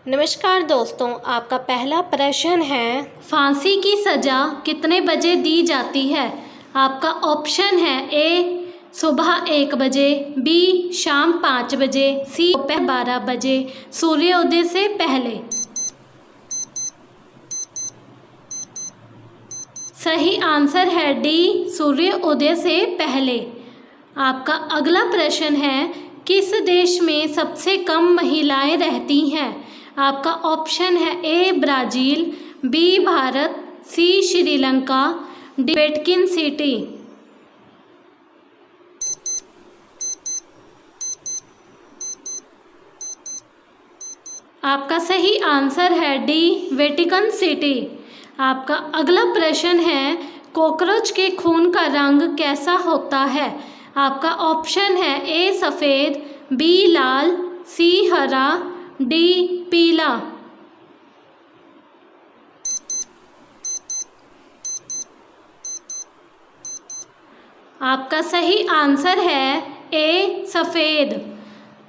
नमस्कार दोस्तों, आपका पहला प्रश्न है फांसी की सज़ा कितने बजे दी जाती है। आपका ऑप्शन है ए सुबह 1 बजे, बी शाम 5 बजे, सी दोपहर 12 बजे सूर्योदय से पहले। सही आंसर है डी सूर्योदय से पहले। आपका अगला प्रश्न है किस देश में सबसे कम महिलाएं रहती हैं। आपका ऑप्शन है ए ब्राज़ील, बी भारत, सी श्रीलंका, डी वेटिकन सिटी। आपका सही आंसर है डी वेटिकन सिटी। आपका अगला प्रश्न है कॉकरोच के खून का रंग कैसा होता है। आपका ऑप्शन है ए सफ़ेद, बी लाल, सी हरा, डी पीला। आपका सही आंसर है ए सफ़ेद।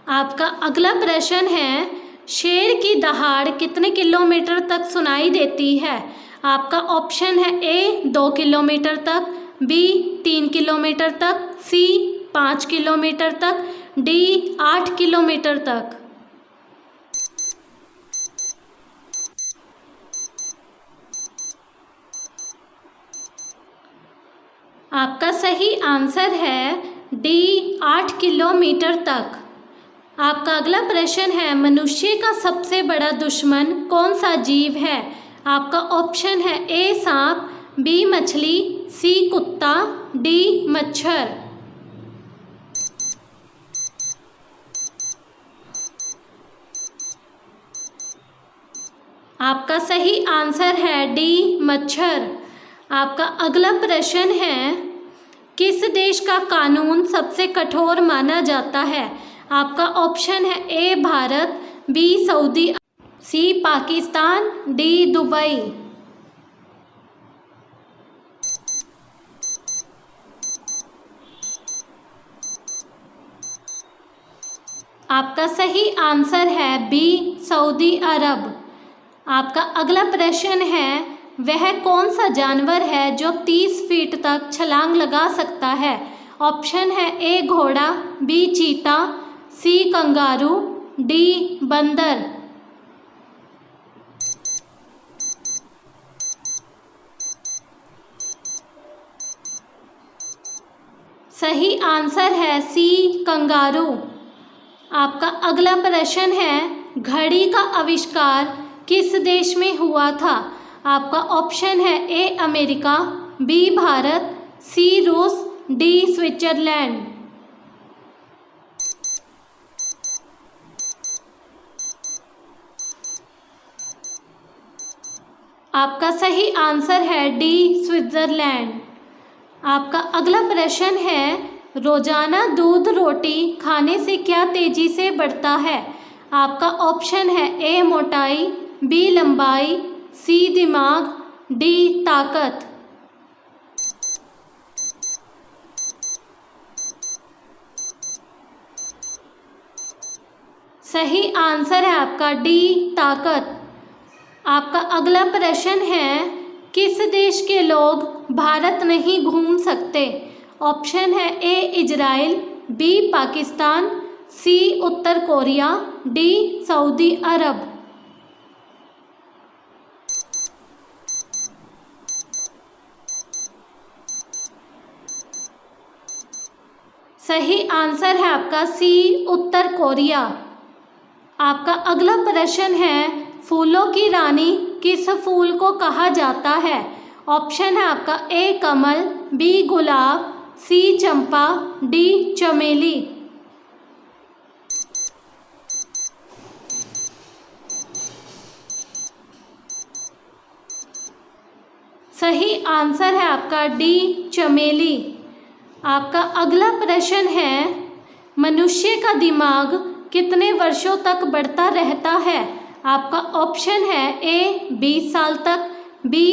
आपका अगला प्रश्न है शेर की दहाड़ कितने किलोमीटर तक सुनाई देती है। आपका ऑप्शन है ए 2 किलोमीटर तक, बी 3 किलोमीटर तक, सी 5 किलोमीटर तक, डी 8 किलोमीटर तक। आपका सही आंसर है डी 8 किलोमीटर तक। आपका अगला प्रश्न है मनुष्य का सबसे बड़ा दुश्मन कौन सा जीव है। आपका ऑप्शन है ए सांप, बी मछली, सी कुत्ता, डी मच्छर। आपका सही आंसर है डी मच्छर। आपका अगला प्रश्न है किस देश का कानून सबसे कठोर माना जाता है। आपका ऑप्शन है ए भारत, बी सऊदी, सी पाकिस्तान, डी दुबई। आपका सही आंसर है बी सऊदी अरब। आपका अगला प्रश्न है वह कौन सा जानवर है जो 30 फीट तक छलांग लगा सकता है। ऑप्शन है ए घोड़ा, बी चीता, सी कंगारू, डी बंदर। सही आंसर है सी कंगारू। आपका अगला प्रश्न है घड़ी का आविष्कार किस देश में हुआ था। आपका ऑप्शन है ए अमेरिका, बी भारत, सी रूस, डी स्विट्जरलैंड। आपका सही आंसर है डी स्विट्जरलैंड। आपका अगला प्रश्न है रोजाना दूध रोटी खाने से क्या तेजी से बढ़ता है। आपका ऑप्शन है ए मोटाई, बी लंबाई, सी दिमाग, डी ताकत। सही आंसर है आपका डी ताकत। आपका अगला प्रश्न है किस देश के लोग भारत नहीं घूम सकते। ऑप्शन है ए इजराइल, बी पाकिस्तान, सी उत्तर कोरिया, डी सऊदी अरब। सही आंसर है आपका सी उत्तर कोरिया। आपका अगला प्रश्न है फूलों की रानी किस फूल को कहा जाता है। ऑप्शन है आपका ए कमल, बी गुलाब, सी चंपा, डी चमेली। सही आंसर है आपका डी चमेली। आपका अगला प्रश्न है मनुष्य का दिमाग कितने वर्षों तक बढ़ता रहता है। आपका ऑप्शन है ए 20 साल तक, बी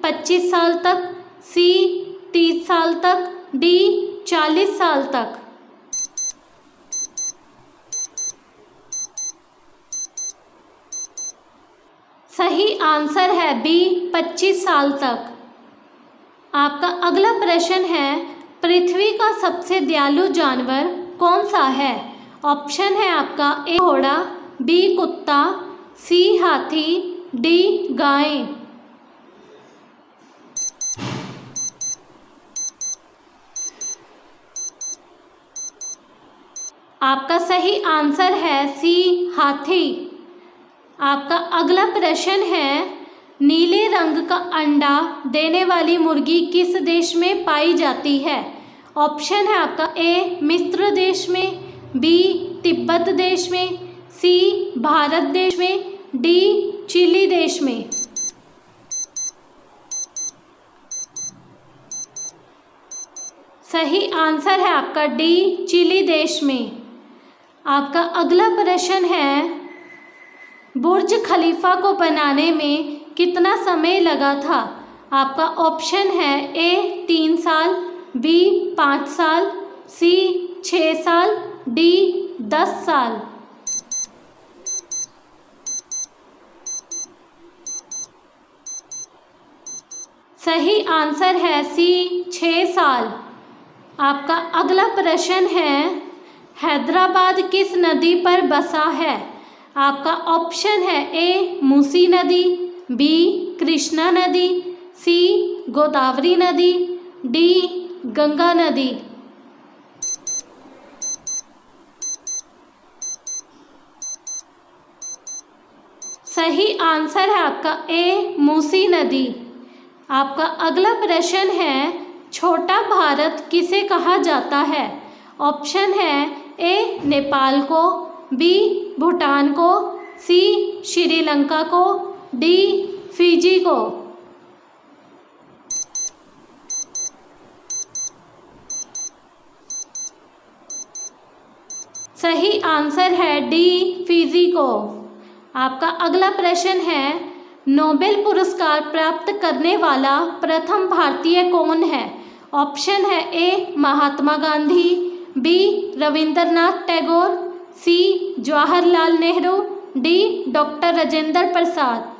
25 साल तक, सी 30 साल तक, डी 40 साल तक। सही आंसर है बी 25 साल तक। आपका अगला प्रश्न है, पृथ्वी का सबसे दयालु जानवर कौन सा है? ऑप्शन है आपका ए घोड़ा, बी कुत्ता, सी हाथी, डी गाय। आपका सही आंसर है सी हाथी। आपका अगला प्रश्न है, नीले रंग का अंडा देने वाली मुर्गी किस देश में पाई जाती है? ऑप्शन है आपका ए मिस्र देश में, बी तिब्बत देश में, सी भारत देश में, डी चिली देश में। सही आंसर है आपका डी चिली देश में। आपका अगला प्रश्न है, बुर्ज खलीफा को बनाने में कितना समय लगा था? आपका ऑप्शन है ए 3 साल, बी 5 साल, सी 6 साल, डी 10 साल। सही आंसर है सी 6 साल। आपका अगला प्रश्न है, हैदराबाद किस नदी पर बसा है? आपका ऑप्शन है ए मूसी नदी, बी कृष्णा नदी, सी गोदावरी नदी, डी गंगा नदी। सही आंसर है आपका ए मूसी नदी। आपका अगला प्रश्न है, छोटा भारत किसे कहा जाता है? ऑप्शन है ए नेपाल को, बी भूटान को, सी श्रीलंका को, डी फिजी को। सही आंसर है डी फिजी को। आपका अगला प्रश्न है, नोबेल पुरस्कार प्राप्त करने वाला प्रथम भारतीय कौन है? ऑप्शन है ए महात्मा गांधी, बी रविंद्रनाथ टैगोर, सी जवाहरलाल नेहरू, डी डॉक्टर राजेंद्र प्रसाद।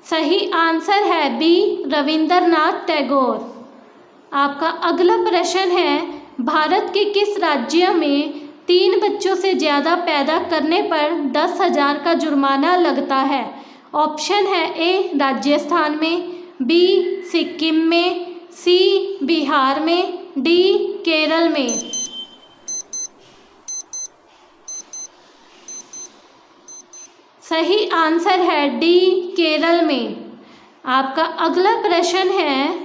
सही आंसर है बी रविंद्रनाथ टैगोर। आपका अगला प्रश्न है, भारत के किस राज्य में 3 बच्चों से ज़्यादा पैदा करने पर 10,000 का जुर्माना लगता है? ऑप्शन है ए राजस्थान में, बी सिक्किम में, सी बिहार में, डी केरल में। सही आंसर है डी केरल में। आपका अगला प्रश्न है,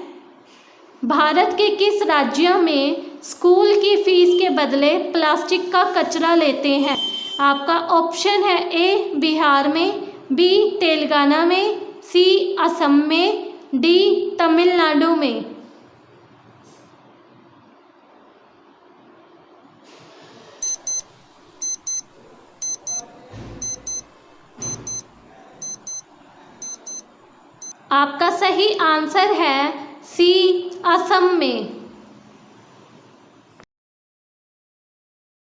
भारत के किस राज्य में स्कूल की फीस के बदले प्लास्टिक का कचरा लेते हैं? आपका ऑप्शन है ए बिहार में, बी तेलंगाना में, सी असम में, डी तमिलनाडु में। आपका सही आंसर है सी असम में।